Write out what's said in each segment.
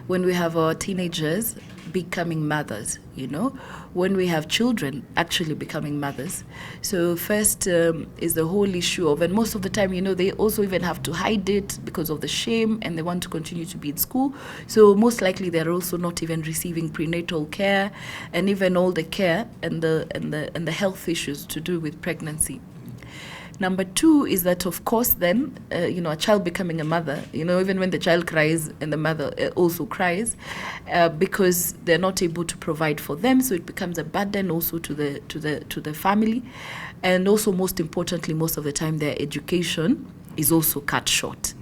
when we have our teenagers becoming mothers, when we have children actually becoming mothers. So first is the whole issue of, and most of the time, they also even have to hide it because of the shame, and they want to continue to be in school. So most likely they're also not even receiving prenatal care, and even all the care and the health issues to do with pregnancy. Number two is that, of course, then, a child becoming a mother, even when the child cries and the mother also cries, because they're not able to provide for them. So it becomes a burden also to the family. And also, most importantly, most of the time, their education is also cut short.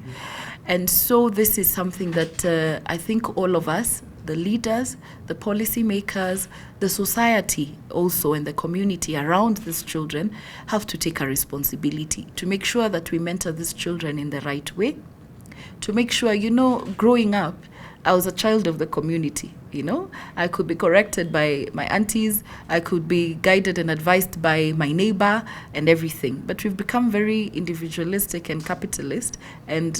And so this is something that I think all of us, the leaders, the policymakers, the society also, and the community around these children have to take a responsibility to make sure that we mentor these children in the right way, to make sure, growing up, I was a child of the community, I could be corrected by my aunties, I could be guided and advised by my neighbor and everything. But we've become very individualistic and capitalist, and,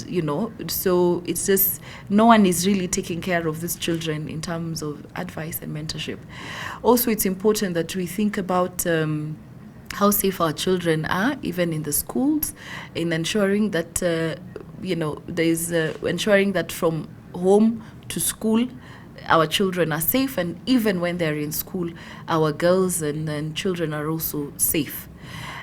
so it's just no one is really taking care of these children in terms of advice and mentorship. Also, it's important that we think about how safe our children are, even in the schools, in ensuring that, there's ensuring that from home to school, our children are safe, and even when they're in school, our girls and children are also safe.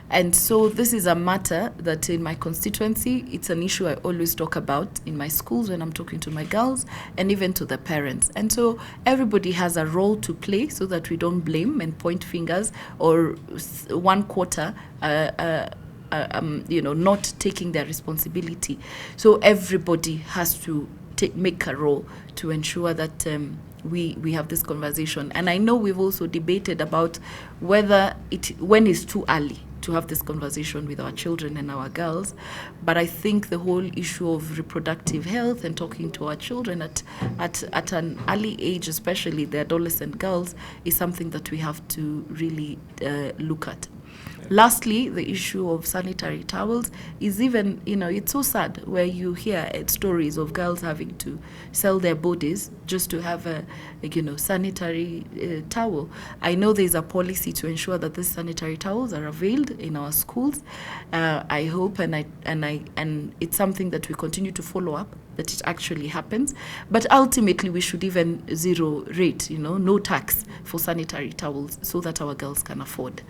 And so this is a matter that in my constituency, it's an issue I always talk about in my schools when I'm talking to my girls and even to the parents. And so everybody has a role to play so that we don't blame and point fingers or one quarter not taking their responsibility. So everybody has to make a role to ensure that we have this conversation. And I know we've also debated about when it's too early to have this conversation with our children and our girls. But I think the whole issue of reproductive health and talking to our children at an early age, especially the adolescent girls, is something that we have to really look at. Lastly, the issue of sanitary towels is even, it's so sad where you hear stories of girls having to sell their bodies just to have a sanitary towel. I know there's a policy to ensure that these sanitary towels are availed in our schools. I hope and it's something that we continue to follow up, that it actually happens. But ultimately, we should even zero rate, no tax for sanitary towels so that our girls can afford.